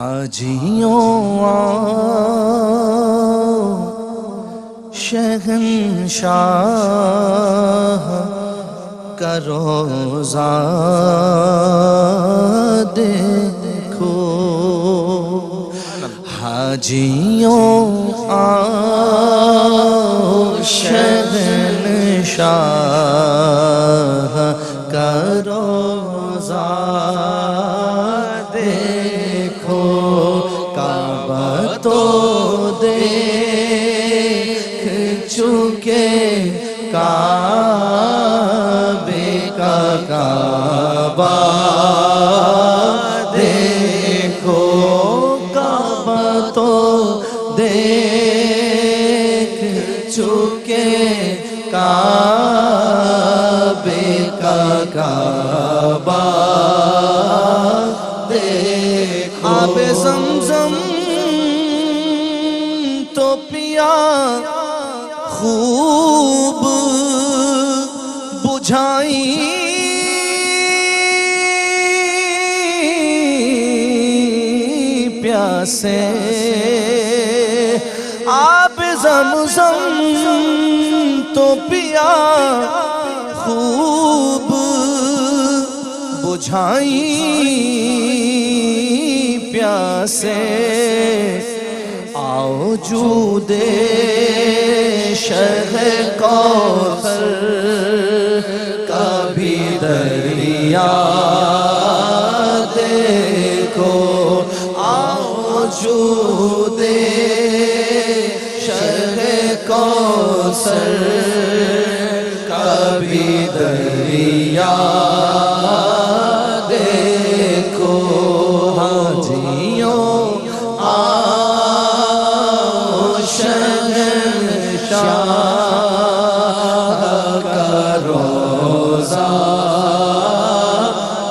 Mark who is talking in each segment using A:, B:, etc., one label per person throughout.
A: حاجیوں شہنشاہ کا روضہ دیکھو، حاجیوں شہنشاہ کا روضہ دیکھو، کعبہ تو دیکھ چکے، کعبے کا کعبہ دیکھو، کعبہ تو دیکھ چکے، کعبے کا کعبہ دیکھو۔ آب زمزم تو پیا خوب بجھائی، پیاسے آب زمزم تو پیا خوب بجھائی، پیاسے آؤ جود شہ کوثر کا بھی دریا دیکھو، آؤ جود شہ کوثر کا بھی دریا دیکھو، حاجیوں شہنشاہ کا روضہ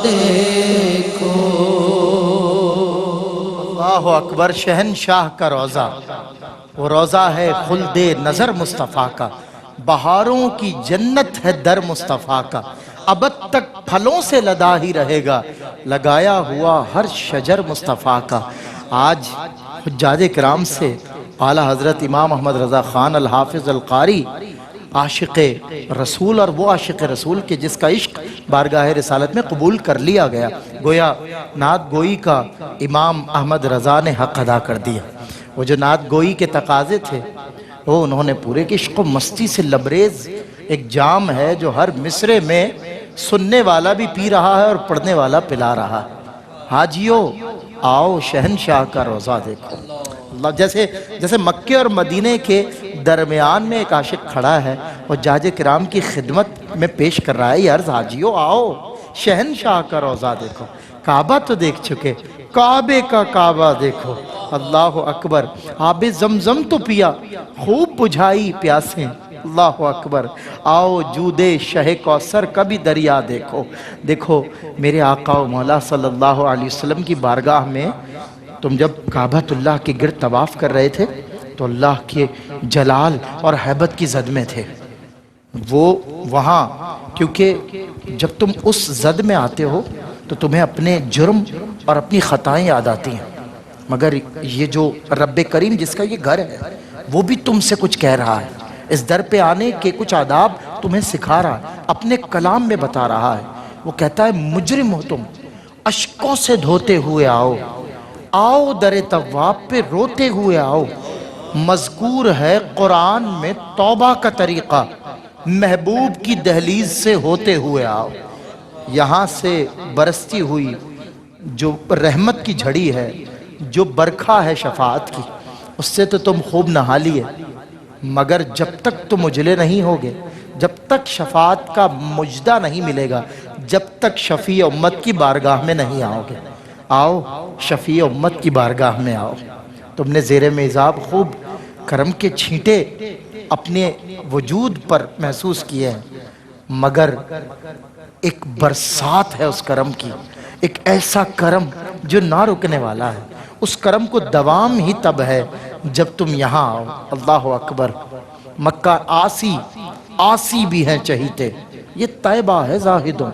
A: دیکھو۔
B: اللہ اکبر، شہنشاہ کا روضہ، وہ روضہ ہے خلد نظر مصطفیٰ کا، بہاروں کی جنت ہے در مصطفیٰ کا، ابد تک پھلوں سے لدا ہی رہے گا، لگایا ہوا ہر شجر مصطفیٰ کا۔ آج حجاج کرام سے اعلیٰ حضرت امام احمد رضا خان الحافظ القاری عاشق رسول، اور وہ عاشق رسول کے جس کا عشق بارگاہ رسالت میں قبول کر لیا گیا، گویا نعت گوئی کا امام احمد رضا نے حق ادا کر دیا۔ وہ جو نعت گوئی کے تقاضے تھے وہ انہوں نے پورے کی، عشق و مستی سے لبریز ایک جام ہے جو ہر مصرے میں سننے والا بھی پی رہا ہے اور پڑھنے والا پلا رہا ہے۔ حاجیوں آؤ شہنشاہ کا روضہ دیکھو۔ اللہ، جیسے مکے اور مدینے کے درمیان میں ایک عاشق کھڑا ہے، وہ حجاج کرام کی خدمت میں پیش کر رہا ہے یہ عرض، حاجیوں آؤ شہنشاہ کا روضہ دیکھو، کعبہ تو دیکھ چکے، کعبے کا کعبہ دیکھو۔ اللہ اکبر، آب زمزم تو پیا خوب بجھائی، پیاسیں اللہ اکبر، آؤ جود شہ کوثر کا بھی دریا دیکھو۔ دیکھو میرے آقا و مولا صلی اللہ علیہ وسلم کی بارگاہ میں تم جب کعبۃ اللہ کے گرد طواف کر رہے تھے تو اللہ کے جلال اور ہیبت کی زد میں تھے وہ وہاں، کیونکہ جب تم اس زد میں آتے ہو تو تمہیں اپنے جرم اور اپنی خطائیں یاد آتی ہیں، مگر یہ جو رب کریم جس کا یہ گھر ہے وہ بھی تم سے کچھ کہہ رہا ہے، اس در پہ آنے کے کچھ آداب تمہیں سکھا رہا ہے، اپنے کلام میں بتا رہا ہے۔ وہ کہتا ہے مجرم ہو تم، اشکوں سے دھوتے ہوئے آؤ، آؤ در تواب پہ روتے ہوئے آؤ، مذکور ہے قرآن میں توبہ کا طریقہ، محبوب کی دہلیز سے ہوتے ہوئے آؤ۔ یہاں سے برستی ہوئی جو رحمت کی جھڑی ہے، جو برکھا ہے شفاعت کی، اس سے تو تم خوب نہا لیے، مگر جب تک تم اجلے نہیں ہوگے، جب تک شفاعت کا مجدہ نہیں ملے گا، جب تک شفیع امت کی بارگاہ میں نہیں آؤ گے۔ آؤ شفیع امت کی بارگاہ میں آؤ۔ تم نے زیر میزاب خوب کرم کے چھینٹے اپنے وجود پر محسوس کیے ہیں، مگر ایک برسات ہے اس کرم کی، ایک ایسا کرم جو نہ رکنے والا ہے، اس کرم کو دوام ہی تب ہے جب تم یہاں آؤ۔ اللہ اکبر، مکہ آسی بھی ہیں چہیتے، یہ طیبہ ہے زاہدوں،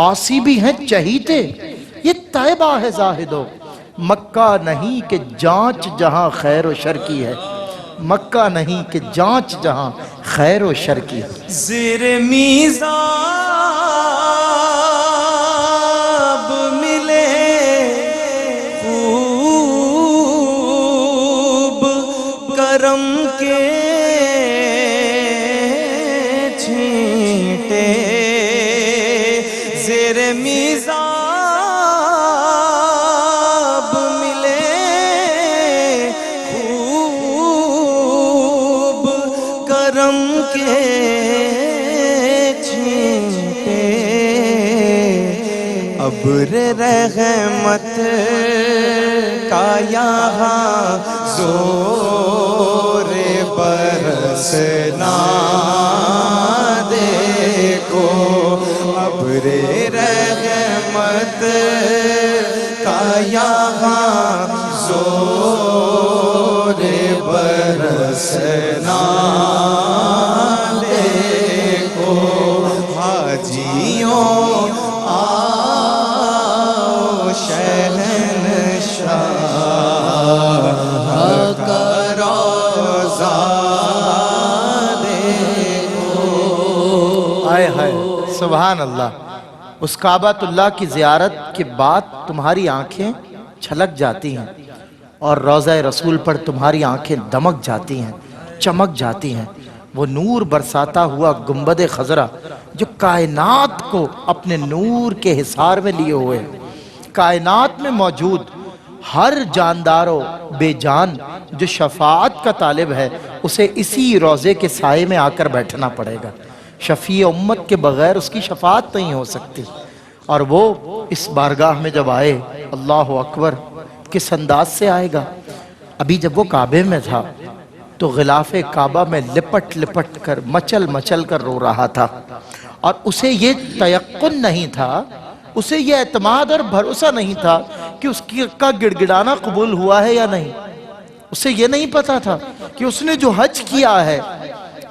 B: آسی بھی ہیں چہیتے، یہ طیبہ ہے زاہدوں، مکہ نہیں کہ جانچ جہاں خیر و شر کی ہے، مکہ نہیں کہ جانچ جہاں خیر و شر کی ہے۔
A: زیر میزاب ملے خوب کرم کے چھینٹے، زیر میزاب ملے خوب کرم کے چھینٹے، ابر رحمت کا یہاں زور برسنا دیکھو، ابر رحمت کا یہاں زور برسنا دیکھو، حاجیوں آؤ شہنشاہ کا روضہ دیکھو۔
B: ہائے ہائے سبحان اللہ، اس کعبۃ اللہ کی زیارت کے بعد تمہاری آنکھیں چھلک جاتی ہیں اور روضہ رسول پر تمہاری آنکھیں دمک جاتی ہیں، چمک جاتی ہیں۔ وہ نور برساتا ہوا گنبد خضرا جو کائنات کو اپنے نور کے حصار میں لیے ہوئے، کائنات میں موجود ہر جاندار و بے جان جو شفاعت کا طالب ہے، اسے اسی روضے کے سائے میں آ کر بیٹھنا پڑے گا۔ شفیع امت کے بغیر اس کی شفاعت نہیں ہو سکتی، اور وہ اس بارگاہ میں جب آئے، اللہ اکبر، کس انداز سے آئے گا۔ ابھی جب وہ کعبے میں تھا تو غلاف کعبہ میں لپٹ لپٹ کر مچل مچل کر رو رہا تھا، اور اسے یہ تیقن نہیں تھا، اسے یہ اعتماد اور بھروسہ نہیں تھا کہ اس کا گڑگڑانا قبول ہوا ہے یا نہیں۔ اسے یہ نہیں پتا تھا کہ اس نے جو حج کیا ہے،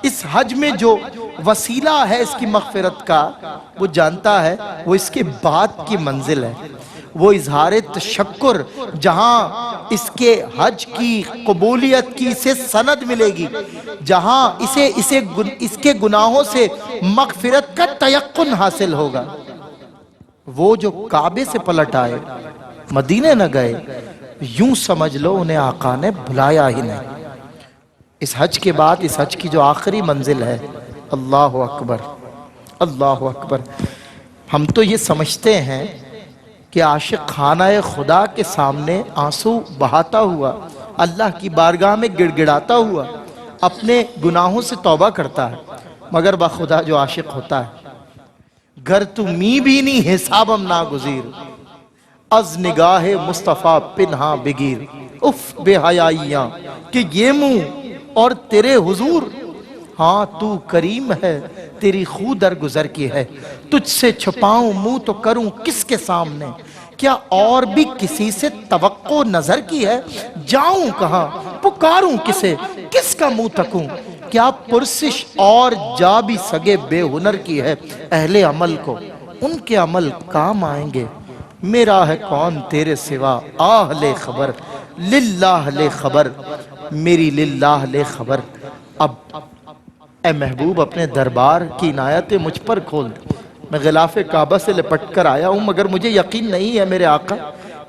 B: اس حج میں جو وسیلہ ہے اس کی مغفرت کا، وہ جانتا ہے وہ اس کے بعد کی منزل ہے، وہ اظہار تشکر جہاں اس کے حج کی قبولیت کی اسے سند ملے گی، جہاں اس کے گناہوں سے مغفرت کا تیقن حاصل ہوگا۔ وہ جو کعبے سے پلٹ آئے، مدینے نہ گئے، یوں سمجھ لو انہیں آقا نے بھلایا ہی نہیں۔ اس حج کے بعد اس حج کی جو آخری منزل ہے، اللہ اکبر، اللہ اکبر۔ ہم تو یہ سمجھتے ہیں کہ عاشق خانہ خدا کے سامنے آنسو بہاتا ہوا، اللہ کی بارگاہ میں گڑگڑاتا ہوا اپنے گناہوں سے توبہ کرتا ہے، مگر بخدا جو عاشق ہوتا ہے، گر تو می بھی نہیں حسابم ناگزیر، از نگاہ مصطفیٰ پنہا بگیر، اف بے حیائیاں کہ یہ منہ اور تیرے حضور، ہاں تو کریم ہے تیری خو در گزر کی ہے، تجھ سے چھپاؤں منہ تو کروں کس کے سامنے، کیا اور بھی کسی سے توقع نظر کی ہے، جاؤں کہاں پکاروں کسے کس کا منہ تکوں، کیا پرسش اور جا بھی سگے بے ہنر کی ہے، اہل عمل کو ان کے عمل کام آئیں گے، میرا ہے کون تیرے سوا آہ لے خبر، للہ لے خبر، میری للہ لے خبر۔ اب اے محبوب اپنے دربار کی عنایتیں مجھ پر کھول دے، میں غلاف کعبہ سے لپٹ کر آیا ہوں، مگر مجھے یقین نہیں ہے میرے آقا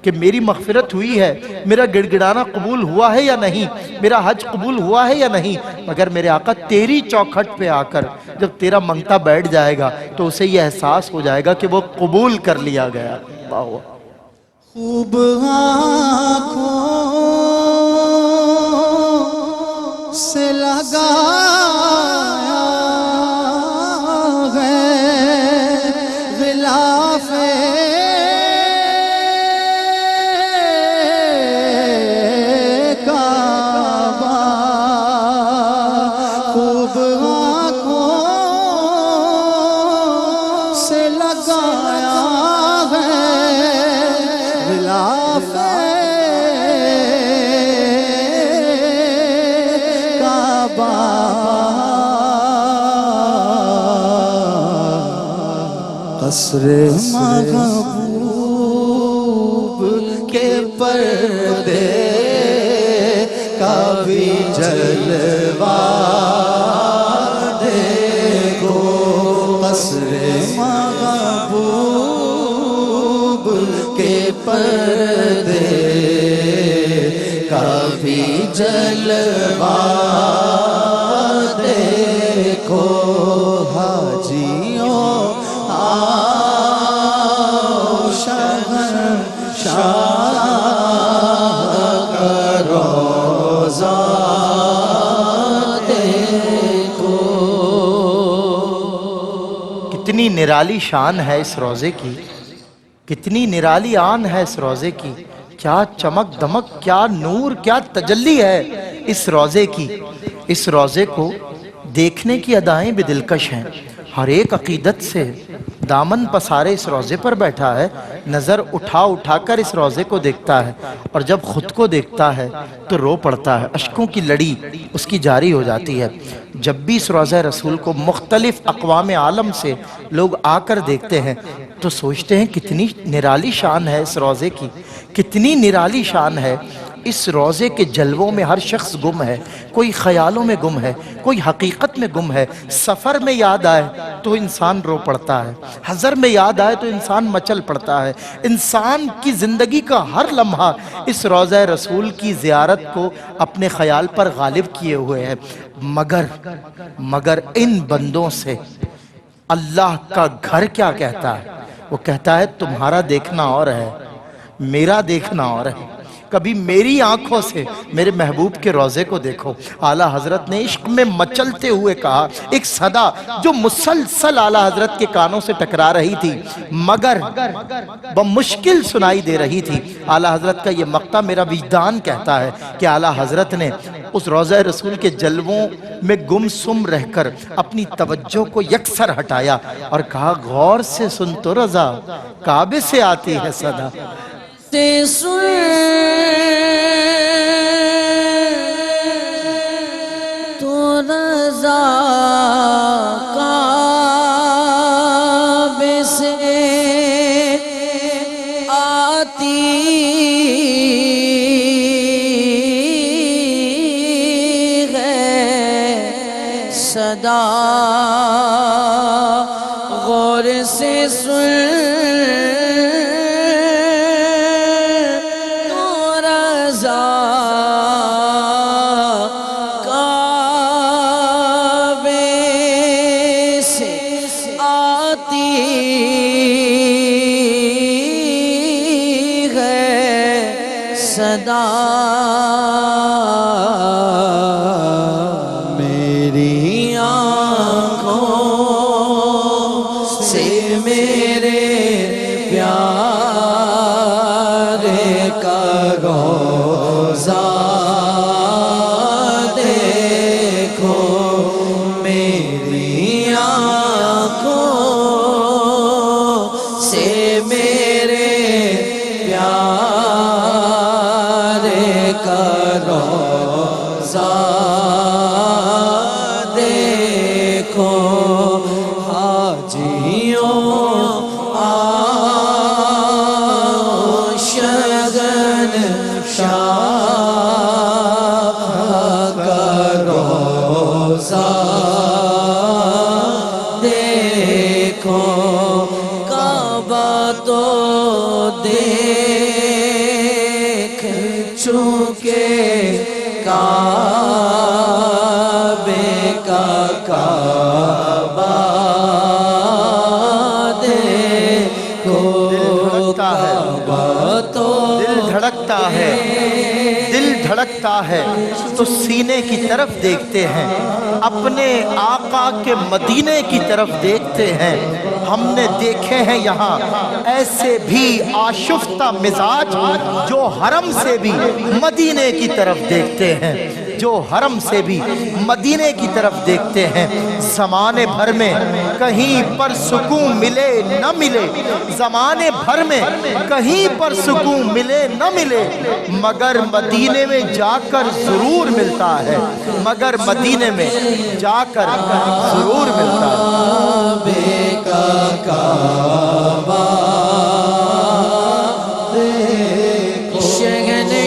B: کہ میری مغفرت ہوئی ہے، میرا گڑگڑانا قبول ہوا ہے یا نہیں، میرا حج قبول ہوا ہے یا نہیں، مگر میرے آقا تیری چوکھٹ پہ آ کر جب تیرا منگتا بیٹھ جائے گا تو اسے یہ احساس ہو جائے گا کہ وہ قبول کر لیا گیا۔ اللہ
A: خوب آنکھوں سے لگایا ہے غلاف کعبہ، خوب آنکھوں سے لگایا ہے غلاف کعبہ، قصر محبوب کے پر پردے کا بھی جلوہ دیکھو، قصر محبوب کے پردے کا بھی جلوہ دیکھو، حاجیوں آؤ شہنشاہ کا روضہ دیکھو۔
B: کتنی نرالی شان ہے اس روزے کی، کتنی نرالی آن ہے اس روزے کی، کیا چمک دمک، کیا نور، کیا تجلی ہے اس روزے کی۔ اس روزے کو دیکھنے کی ادائیں بھی دلکش ہیں۔ ہر ایک عقیدت سے دامن پسارے اس روزے پر بیٹھا ہے، نظر اٹھا اٹھا کر اس روزے کو دیکھتا ہے، اور جب خود کو دیکھتا ہے تو رو پڑتا ہے، اشکوں کی لڑی اس کی جاری ہو جاتی ہے۔ جب بھی اس روزہ رسول کو مختلف اقوام عالم سے لوگ آ کر دیکھتے ہیں تو سوچتے ہیں کتنی نرالی شان ہے اس روزے کی، کتنی نرالی شان ہے۔ اس روزے کے جلووں میں ہر شخص گم ہے، کوئی خیالوں میں گم ہے، کوئی حقیقت میں گم ہے۔ سفر میں یاد آئے تو انسان رو پڑتا ہے، حضر میں یاد آئے تو انسان مچل پڑتا ہے۔ انسان کی زندگی کا ہر لمحہ اس روزہ رسول کی زیارت کو اپنے خیال پر غالب کیے ہوئے ہے۔ مگر ان بندوں سے اللہ کا گھر کیا کہتا ہے؟ وہ کہتا ہے تمہارا دیکھنا اور ہے، میرا دیکھنا اور ہے۔ کبھی میری آنکھوں سے میرے محبوب کے روزے کو دیکھو۔ اعلیٰ حضرت نے عشق میں مچلتے ہوئے کہا، ایک صدا جو مسلسل اعلیٰ حضرت کے کانوں سے ٹکرا رہی تھی مگر بمشکل سنائی دے رہی تھی۔ اعلیٰ حضرت کا یہ مقطع میرا وجدان کہتا ہے کہ اعلیٰ حضرت نے اس روزہ رسول کے جلووں میں گم سم رہ کر اپنی توجہ کو یکسر ہٹایا اور کہا غور سے سن تو رضا، کعبے سے آتی ہے صدا۔
C: تو رضا کعبے سے آتی ہے صدا، غور سے سن صدا،
A: میری آنکھوں سے میرے پیارے کا روضہ دیکھو، میری آنکھوں سے میرے پیارے کا روضہ دیکھو، حاجیوں آؤ شہنشاہ کا روضہ دیکھو، کعبہ تو دیکھ چکے، کعبے کا کعبہ دیکھو، کعبہ تو
B: دل دھڑکتا ہے، دل دھڑکتا ہے تو سینے کی طرف دیکھتے ہیں، اپنے آقا کے مدینے کی طرف دیکھتے ہیں۔ ہم نے دیکھے ہیں یہاں ایسے بھی آشفتہ مزاج جو حرم سے بھی مدینے کی طرف دیکھتے ہیں، جو حرم سے بھی مدینے کی طرف دیکھتے ہیں۔ زمانے بھر میں کہیں پر سکون ملے نہ ملے، زمانے بھر میں کہیں پر سکون ملے نہ ملے، مگر مدینے میں جا کر ضرور ملتا ہے، مگر مدینے میں جا کر ضرور ملتا ہے۔
C: شہنشاہ